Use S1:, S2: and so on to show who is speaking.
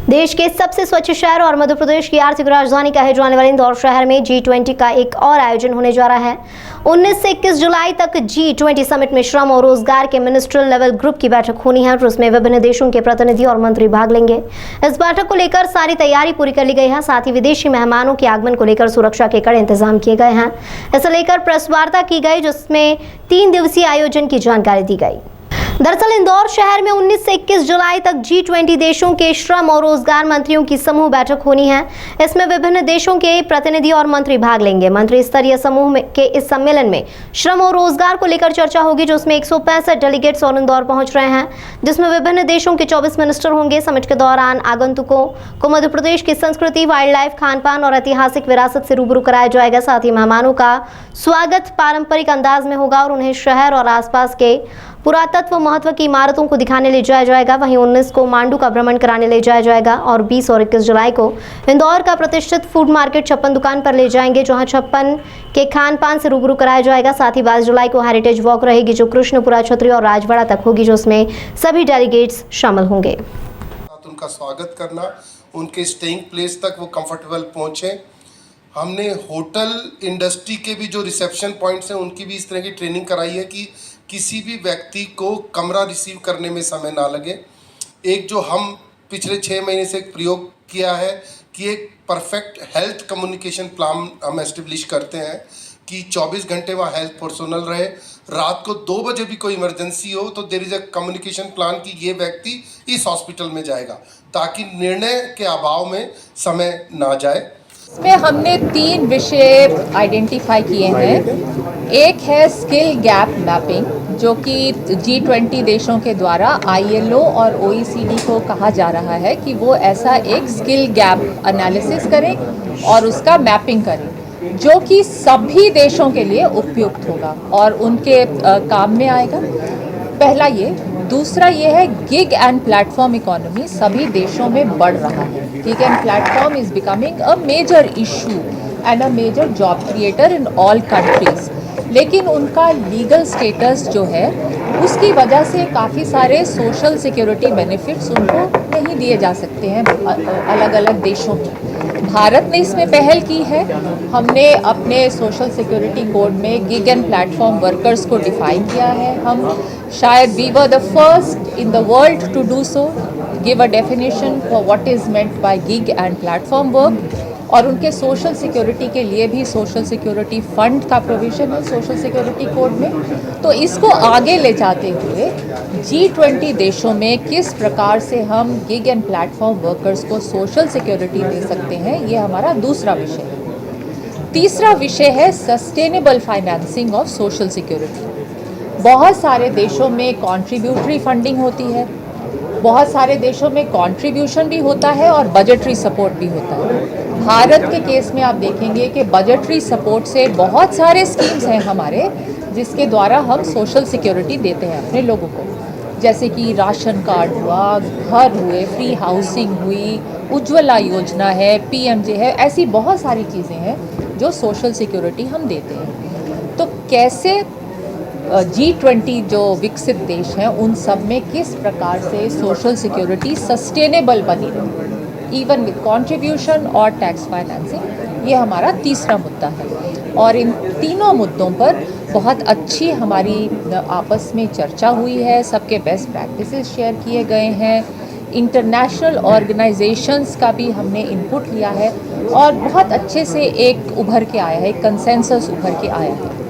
S1: देश के सबसे स्वच्छ शहर और मध्य प्रदेश की आर्थिक राजधानी कहे जाने वाले इंदौर शहर में G20 का एक और आयोजन होने जा रहा है। 19 से 21 जुलाई तक G20 समिट में श्रम और रोजगार के मिनिस्ट्रियल लेवल ग्रुप की बैठक होनी है, जिसमें विभिन्न देशों के प्रतिनिधि और मंत्री भाग लेंगे। इस बैठक को लेकर सारी तैयारी पूरी कर ली गई है। साथ ही विदेशी मेहमानों के आगमन को लेकर सुरक्षा के कड़े इंतजाम किए गए हैं। इसे लेकर प्रेस वार्ता की गई, जिसमें 3 दिवसीय आयोजन की जानकारी दी गई। दरअसल इंदौर शहर में 19 से 21 जुलाई तक G20 देशों के श्रम और रोजगार मंत्रियों की समूह बैठक होनी है। इसमें विभिन्न देशों के प्रतिनिधि और मंत्री भाग लेंगे। मंत्री स्तरीय समूह के इस सम्मेलन में श्रम और रोजगार को लेकर चर्चा होगी, जिसमें 165 डेलीगेट्स और इंदौर पहुंच रहे हैं, जिसमें विभिन्न देशों के 24 मिनिस्टर होंगे। समिट के दौरान आगंतुकों को मध्य प्रदेश की संस्कृति, वाइल्ड लाइफ, खान पान और ऐतिहासिक विरासत से रूबरू कराया जाएगा। साथ ही मेहमानों का स्वागत पारंपरिक अंदाज में होगा और उन्हें शहर और आसपास के पुरातत्व महत्व की इमारतों को दिखाने ले जाया जाएगा। वहीं 19 को मांडू का भ्रमण कराने ले जाया जाएगा और 20 और 21 जुलाई को इंदौर का प्रतिष्ठित फूड मार्केट 56 दुकान पर ले जाएंगे, जहां 56 के खान पान से रूबरू कराया जाएगा। साथ ही 22 जुलाई को हेरिटेज वॉक रहेगी, जो कृष्णपुरा, छतरी और राजवाड़ा तक होगी, जिसमें सभी डेलीगेट्स शामिल होंगे।
S2: उनका स्वागत करना, उनके स्टेइंग प्लेस तक वो कंफर्टेबल पहुंचे। हमने होटल इंडस्ट्री के भी जो रिसेप्शन पॉइंट्स हैं उनकी भी इस तरह की ट्रेनिंग कराई है कि किसी भी व्यक्ति को कमरा रिसीव करने में समय ना लगे। एक जो हम पिछले 6 महीने से एक प्रयोग किया है कि एक परफेक्ट हेल्थ कम्युनिकेशन प्लान हम एस्टेब्लिश करते हैं कि 24 घंटे वहाँ हेल्थ पर्सोनल रहे। रात को 2 बजे भी कोई इमरजेंसी हो तो there is a communication plan कि ये व्यक्ति इस हॉस्पिटल में जाएगा, ताकि निर्णय के अभाव में समय ना जाए।
S3: इसमें हमने 3 विषय आइडेंटिफाई किए हैं। एक है स्किल गैप मैपिंग, जो कि G20 देशों के द्वारा ILO और OECD को कहा जा रहा है कि वो ऐसा एक स्किल गैप एनालिसिस करें और उसका मैपिंग करें, जो कि सभी देशों के लिए उपयुक्त होगा और उनके काम में आएगा। पहला ये। दूसरा ये है गिग एंड प्लेटफॉर्म इकोनॉमी सभी देशों में बढ़ रहा है। Gig and platform is becoming a major issue and a major job creator in all countries. लेकिन उनका लीगल स्टेटस जो है उसकी वजह से काफ़ी सारे सोशल सिक्योरिटी बेनिफिट्स उनको नहीं दिए जा सकते हैं अलग अलग देशों में। भारत ने इसमें पहल की है। हमने अपने सोशल सिक्योरिटी कोड में गिग एंड प्लेटफॉर्म वर्कर्स को डिफाइन किया है। हम शायद we were the first in the world to do so, give a definition for what is meant by gig and platform work. और उनके सोशल सिक्योरिटी के लिए भी सोशल सिक्योरिटी फंड का प्रोविज़न है सोशल सिक्योरिटी कोड में। तो इसको आगे ले जाते हुए G20 देशों में किस प्रकार से हम गिग एंड प्लेटफॉर्म वर्कर्स को सोशल सिक्योरिटी दे सकते हैं, ये हमारा दूसरा विषय है। तीसरा विषय है sustainable financing of social security. बहुत सारे देशों में कॉन्ट्रीब्यूटरी फंडिंग होती है, बहुत सारे देशों में कंट्रीब्यूशन भी होता है और बजटरी सपोर्ट भी होता है। भारत के केस में आप देखेंगे कि बजटरी सपोर्ट से बहुत सारे स्कीम्स हैं हमारे, जिसके द्वारा हम सोशल सिक्योरिटी देते हैं अपने लोगों को, जैसे कि राशन कार्ड हुआ, घर हुए, फ्री हाउसिंग हुई, उज्ज्वला योजना है, PMJ है, ऐसी बहुत सारी चीज़ें हैं जो सोशल सिक्योरिटी हम देते हैं। तो कैसे G20 जो विकसित देश हैं उन सब में किस प्रकार से सोशल सिक्योरिटी सस्टेनेबल बनी रहे, इवन विद कंट्रीब्यूशन और टैक्स फाइनेंसिंग, ये हमारा तीसरा मुद्दा है। और इन तीनों मुद्दों पर बहुत अच्छी हमारी आपस में चर्चा हुई है, सबके बेस्ट प्रैक्टिसेस शेयर किए गए हैं, इंटरनेशनल ऑर्गेनाइजेशंस का भी हमने इनपुट लिया है और बहुत अच्छे से एक उभर के आया है, एक कंसेंसस उभर के आया है।